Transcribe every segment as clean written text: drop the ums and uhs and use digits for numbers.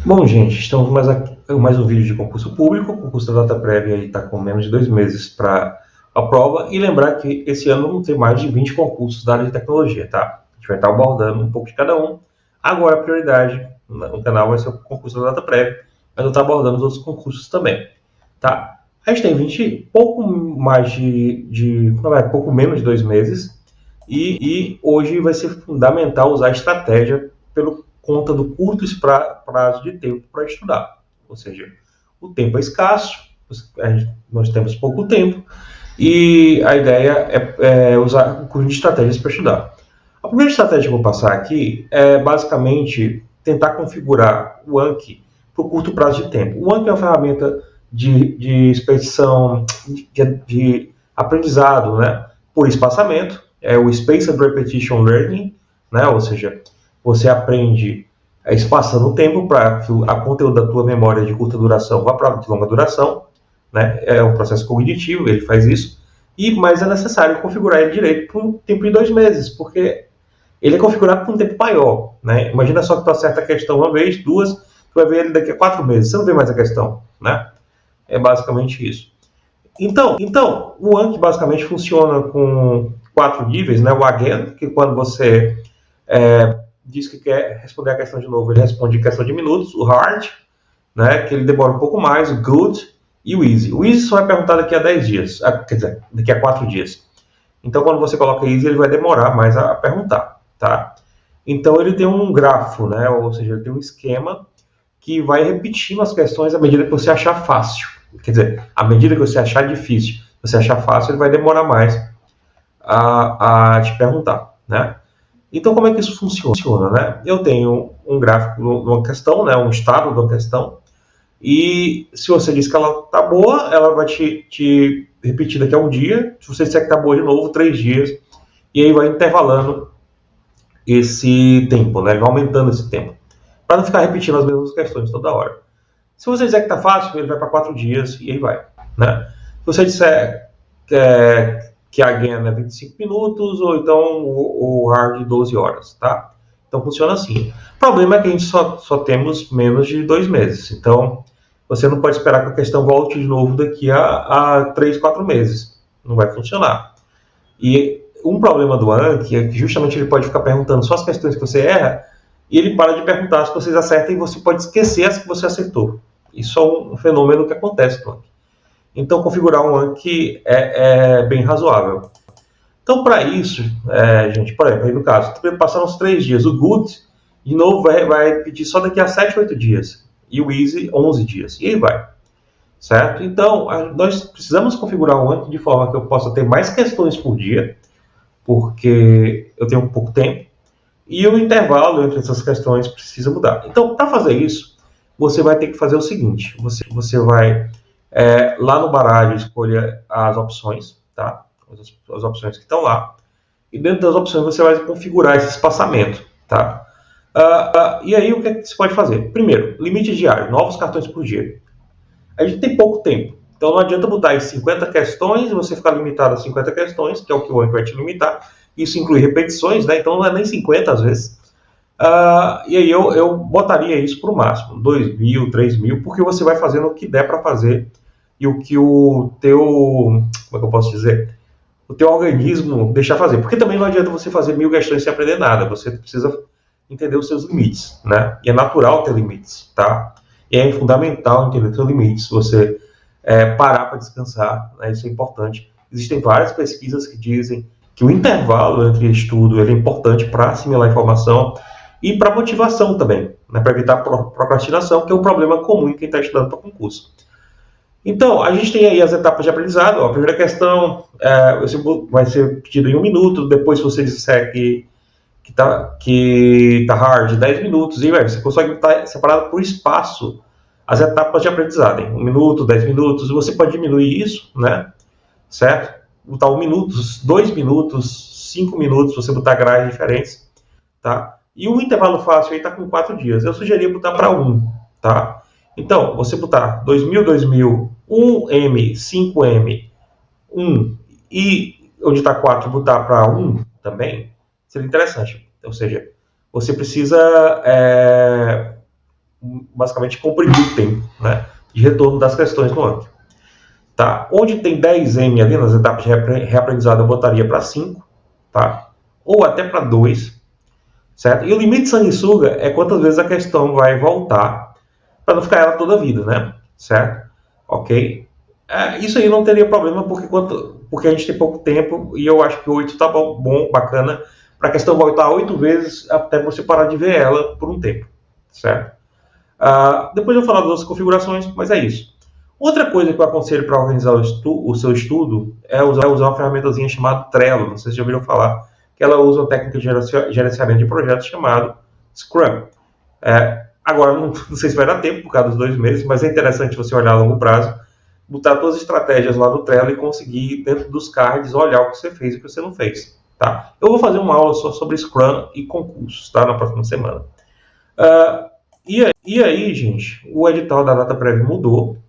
Bom, gente, estamos mais um vídeo de concurso público. O concurso da data prévia está com menos de 2 meses para a prova. E lembrar que esse ano vão ter mais de 20 concursos da área de tecnologia, tá? A gente vai estar abordando um pouco de cada um. Agora, a prioridade no canal vai ser o concurso da data prévia, mas eu estou abordando os outros concursos também, tá? A gente tem 20, pouco menos de 2 meses. E hoje vai ser fundamental usar a estratégia pelo conta do curto prazo de tempo para estudar. Ou seja, o tempo é escasso, nós temos pouco tempo, e a ideia é usar um conjunto de estratégias para estudar. A primeira estratégia que eu vou passar aqui é basicamente tentar configurar o Anki para o curto prazo de tempo. O Anki é uma ferramenta de expedição, de aprendizado, né, por espaçamento, é o Spaced Repetition Learning, né, ou seja, você aprende espaçando o tempo para que a conteúdo da tua memória de curta duração vá para de longa duração, né? É um processo cognitivo, ele faz isso, mas é necessário configurar ele direito por um tempo de 2 meses, porque ele é configurado por um tempo maior, né? Imagina só que tu acerta a questão uma vez, duas, tu vai ver ele daqui a 4 meses, você não vê mais a questão, né? É basicamente isso. Então o Anki basicamente funciona com 4 níveis, né? O Again, que quando você diz que quer responder a questão de novo, ele responde em questão de minutos. O Hard, né? Que ele demora um pouco mais. O Good e o Easy. O Easy só vai perguntar daqui a 10 dias, quer dizer, daqui a 4 dias. Então, quando você coloca Easy, ele vai demorar mais a perguntar, tá? Então, ele tem um grafo, né? Ou seja, ele tem um esquema que vai repetindo as questões à medida que você achar fácil. Quer dizer, à medida que você achar difícil, você achar fácil, ele vai demorar mais a te perguntar, né? Então, como é que isso funciona, né? Eu tenho um gráfico de uma questão, né? Um estado de uma questão, e se você diz que ela tá boa, ela vai te repetir daqui a um dia. Se você disser que tá boa de novo, 3 dias, e aí vai intervalando esse tempo, né? Ele vai aumentando esse tempo, para não ficar repetindo as mesmas questões toda hora. Se você disser que tá fácil, ele vai para 4 dias e aí vai, né? Se você disser que a Again é 25 minutos, ou então o Hard 12 horas, tá? Então funciona assim. O problema é que a gente só temos menos de 2 meses. Então você não pode esperar que a questão volte de novo daqui a 3, 4 meses. Não vai funcionar. E um problema do Anki é que justamente ele pode ficar perguntando só as questões que você erra, e ele para de perguntar as que vocês acertam e você pode esquecer as que você acertou. Isso é um fenômeno que acontece no Anki. Então, configurar um Anki é bem razoável. Então, para isso, gente, por exemplo, aí no caso, passaram uns 3 dias. O Good, de novo, vai pedir só daqui a 7, 8 dias. E o Easy, 11 dias. E aí vai. Certo? Então, nós precisamos configurar um Anki de forma que eu possa ter mais questões por dia, porque eu tenho pouco tempo, e o intervalo entre essas questões precisa mudar. Então, para fazer isso, você vai ter que fazer o seguinte: você vai lá no baralho escolher as opções, tá? As opções que estão lá, e dentro das opções você vai configurar esse espaçamento, tá? E aí o que você pode fazer? Primeiro, limite diário, novos cartões por dia. A gente tem pouco tempo, então não adianta botar aí 50 questões e você ficar limitado a 50 questões, que é o que o Anki vai te limitar. Isso inclui repetições, né? Então não é nem 50 às vezes. E aí eu botaria isso para o máximo, 2.000, 3.000, porque você vai fazendo o que der para fazer e o que o teu, como é que eu posso dizer, o teu organismo deixar fazer. Porque também não adianta você fazer 1.000 questões sem aprender nada, você precisa entender os seus limites, né? E é natural ter limites, tá? E é fundamental entender os seus limites, você parar para descansar, né? Isso é importante. Existem várias pesquisas que dizem que o intervalo entre estudo ele é importante para assimilar a informação e para motivação também, né? Para evitar procrastinação, que é um problema comum em quem está estudando para concurso. Então, a gente tem aí as etapas de aprendizado. A primeira questão vai ser pedido em 1 minuto, depois se você disser que tá hard, 10 minutos, e você consegue estar separado por espaço as etapas de aprendizagem. 1 minuto, 10 minutos, você pode diminuir isso, né? Certo? Botar 1 minuto, 2 minutos, 5 minutos, você botar grades diferentes, tá? E o intervalo fácil aí tá com 4 dias. Eu sugeria botar para 1, tá? Então, você botar 2.000, 2.000, 1M, 5M, 1, e onde está 4, botar para 1 também, seria interessante. Ou seja, você precisa basicamente comprimir o tempo, né, de retorno das questões no ANCRE. Tá? Onde tem 10M ali nas etapas de reaprendizado, eu botaria para 5, tá? Ou até para 2, certo? E o limite de sanguessuga é quantas vezes a questão vai voltar, para não ficar ela toda a vida, né? Certo? Ok? Isso aí não teria problema, porque a gente tem pouco tempo, e eu acho que 8 tá bom, bacana, para a questão voltar 8 vezes até você parar de ver ela por um tempo, certo? Depois eu vou falar das outras configurações, mas é isso. Outra coisa que eu aconselho para organizar o seu estudo é usar uma ferramentazinha chamada Trello. Não sei se já ouviram falar, que ela usa uma técnica de gerenciamento de projetos chamado Scrum. Agora, não sei se vai dar tempo por causa dos 2 meses, mas é interessante você olhar a longo prazo, botar todas as estratégias lá no Trello e conseguir, dentro dos cards, olhar o que você fez e o que você não fez. Tá? Eu vou fazer uma aula só sobre Scrum e concursos, tá? Na próxima semana. E aí, gente, o edital da data prévia mudou.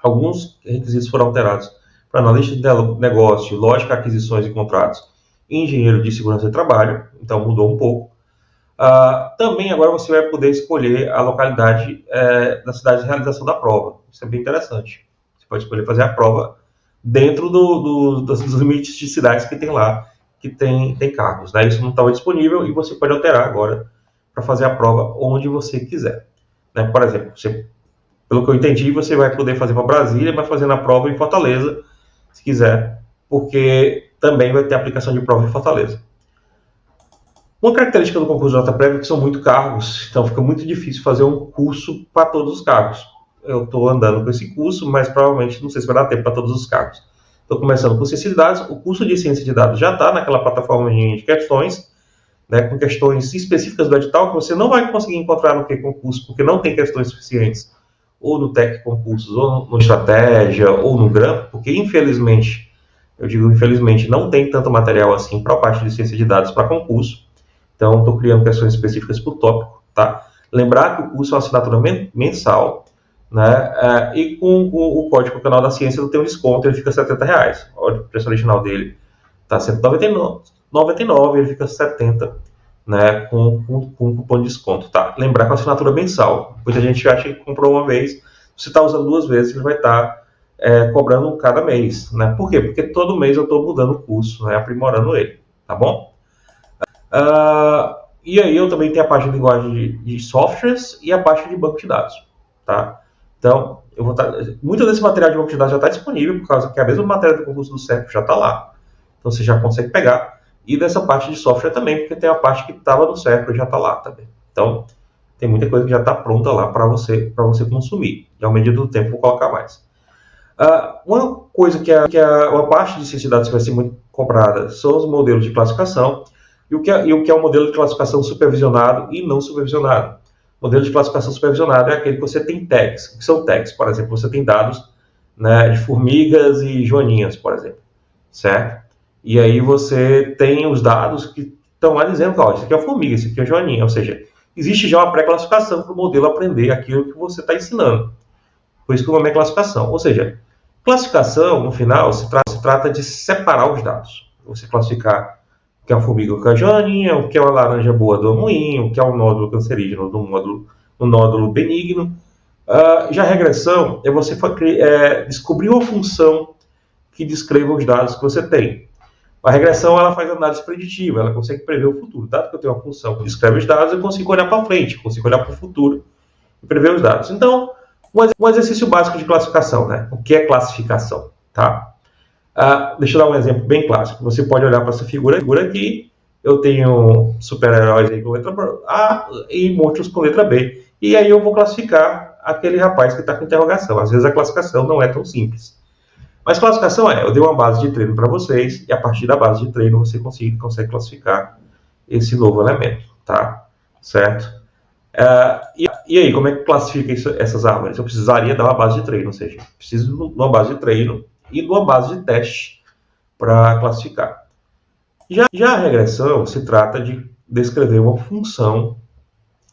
Alguns requisitos foram alterados para analista de negócio, lógica, aquisições e contratos, e engenheiro de segurança de trabalho, então mudou um pouco. Também agora você vai poder escolher a localidade da cidade de realização da prova. Isso é bem interessante. Você pode escolher fazer a prova dentro dos limites de cidades que tem lá, que tem cargos. Né? Isso não estava disponível e você pode alterar agora para fazer a prova onde você quiser. Né? Por exemplo, pelo que eu entendi, você vai poder fazer para Brasília, mas fazendo a prova em Fortaleza, se quiser, porque também vai ter aplicação de prova em Fortaleza. Uma característica do concurso de nota prévia é que são muito cargos, então fica muito difícil fazer um curso para todos os cargos. Eu estou andando com esse curso, mas provavelmente não sei se vai dar tempo para todos os cargos. Estou começando com ciência de dados. O curso de ciência de dados já está naquela plataforma de questões, né, com questões específicas do edital que você não vai conseguir encontrar no concurso, porque não tem questões suficientes, ou no Tec Concursos, ou no Estratégia, ou no GRAM, porque infelizmente, eu digo infelizmente, não tem tanto material assim para a parte de ciência de dados para concurso. Então, estou criando questões específicas por tópico, tá? Lembrar que o curso é uma assinatura mensal, né? E com o código Canal da Ciência ele tem um desconto, ele fica R$70. O preço original dele está R$199, ele fica R$70, né? Com cupom de desconto, tá? Lembrar que é uma assinatura mensal. Muita gente acha que comprou uma vez, se você está usando 2 vezes, ele vai estar cobrando cada mês, né? Por quê? Porque todo mês eu estou mudando o curso, né? Aprimorando ele, tá bom? E aí eu também tenho a parte de linguagem de softwares e a parte de banco de dados, tá? Então, muito desse material de banco de dados já está disponível, por causa que a mesma matéria do concurso do CEP já está lá. Então, você já consegue pegar. E dessa parte de software também, porque tem a parte que estava no CEP e já está lá também. Então, tem muita coisa que já está pronta lá para você consumir. E ao medida do tempo, vou colocar mais. Uma coisa uma parte de ciência de dados que vai ser muito cobrada são os modelos de classificação e o que é o modelo de classificação supervisionado e não supervisionado. O modelo de classificação supervisionado é aquele que você tem tags. O que são tags? Por exemplo, você tem dados, né, de formigas e joaninhas, por exemplo, certo? E aí você tem os dados que estão lá dizendo, ó, isso aqui é a formiga, isso aqui é a joaninha, ou seja, existe já uma pré-classificação para o modelo aprender aquilo que você está ensinando. Por isso que o nome é classificação. Ou seja, classificação, no final, se trata de separar os dados. Você classificar o que é uma formiga com a joaninha, o que é uma laranja boa do moinho, o que é um nódulo cancerígeno do nódulo benigno. Já a regressão é você descobrir uma função que descreva os dados que você tem. A regressão ela faz análise preditiva, ela consegue prever o futuro. Dado que eu tenho uma função que descreve os dados, eu consigo olhar para frente, consigo olhar para o futuro e prever os dados. Então, um exercício básico de classificação, né? O que é classificação, tá? Deixa eu dar um exemplo bem clássico. Você pode olhar para essa figura aqui. Eu tenho super-heróis aí com letra A e monstros com letra B. E aí eu vou classificar aquele rapaz que está com interrogação. Às vezes a classificação não é tão simples. Mas classificação eu dei uma base de treino para vocês e a partir da base de treino você consegue classificar esse novo elemento, tá? Certo? E aí, como é que classifica essas árvores? Eu precisaria dar uma base de treino, ou seja, preciso de uma base de treino e de uma base de teste para classificar. Já a regressão se trata de descrever uma função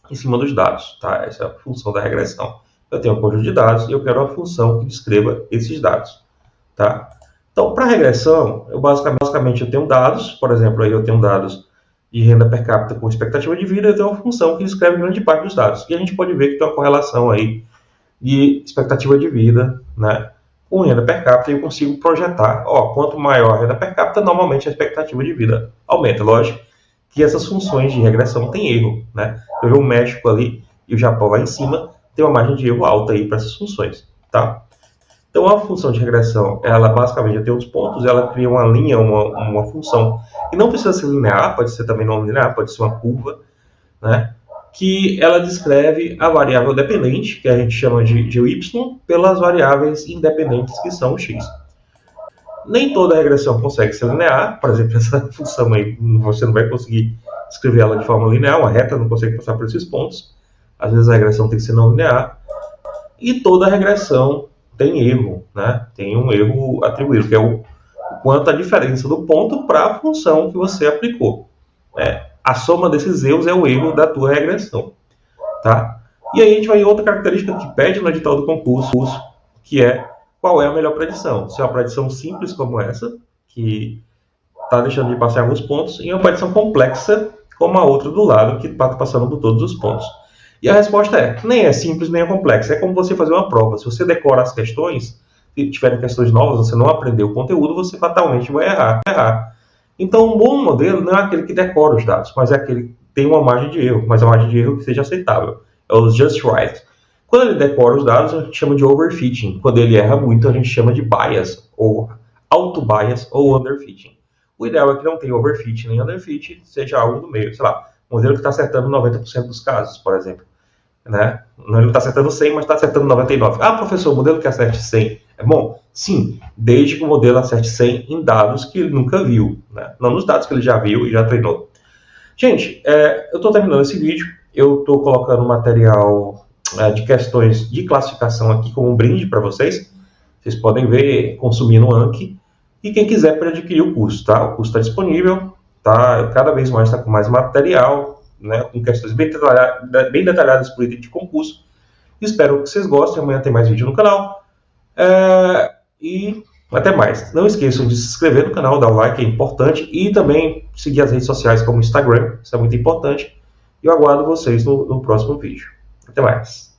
em cima dos dados, tá? Essa é a função da regressão. Eu tenho um conjunto de dados e eu quero uma função que descreva esses dados, tá? Então, para regressão, eu basicamente tenho dados, por exemplo, aí eu tenho dados de renda per capita com expectativa de vida, eu tenho uma função que descreve grande parte dos dados. E a gente pode ver que tem uma correlação aí de expectativa de vida, né, com renda per capita, e eu consigo projetar, quanto maior a renda per capita, normalmente a expectativa de vida aumenta. Lógico que essas funções de regressão têm erro, né? Eu vejo o México ali e o Japão lá em cima, tem uma margem de erro alta aí para essas funções, tá? Então, a função de regressão, ela basicamente já tem uns pontos, ela cria uma linha, uma função, e não precisa ser linear, pode ser também não linear, pode ser uma curva, né? Que ela descreve a variável dependente, que a gente chama de y, pelas variáveis independentes, que são o x. Nem toda regressão consegue ser linear, por exemplo, essa função aí, você não vai conseguir escrever ela de forma linear, uma reta não consegue passar por esses pontos, às vezes a regressão tem que ser não linear, e toda regressão tem erro, né? Tem um erro atribuído, que é o quanto a diferença do ponto para a função que você aplicou. A soma desses erros é o erro da tua regressão, tá? E aí a gente vai em outra característica que pede no edital do concurso, que é qual é a melhor predição. Se é uma predição simples como essa, que está deixando de passar alguns pontos, e uma predição complexa como a outra do lado, que está passando por todos os pontos. E a resposta é, nem é simples, nem é complexa. É como você fazer uma prova. Se você decora as questões, se tiverem questões novas, você não aprendeu o conteúdo, você fatalmente vai errar. Então, um bom modelo não é aquele que decora os dados, mas é aquele que tem uma margem de erro, mas a margem de erro que seja aceitável. É o just right. Quando ele decora os dados, a gente chama de overfitting. Quando ele erra muito, a gente chama de bias, ou auto-bias, ou underfitting. O ideal é que não tenha overfitting nem underfitting, seja algo do meio. Sei lá, um modelo que está acertando 90% dos casos, por exemplo. Né? Não, ele está acertando 100, mas está acertando 99. Ah, professor, o modelo que acerte 100 é bom? Sim, desde que o modelo acerte 100 em dados que ele nunca viu, né? Não nos dados que ele já viu e já treinou. Gente, eu estou terminando esse vídeo, eu estou colocando material de questões de classificação aqui como um brinde para vocês. Vocês podem ver, consumir no Anki. E quem quiser para adquirir o curso, tá? O curso está disponível, tá? Cada vez mais está com mais material, né, com questões bem detalhadas por item de concurso. Espero que vocês gostem. Amanhã tem mais vídeo no canal. E até mais. Não esqueçam de se inscrever no canal, dar o like, é importante. E também seguir as redes sociais como o Instagram, isso é muito importante. E eu aguardo vocês no próximo vídeo. Até mais.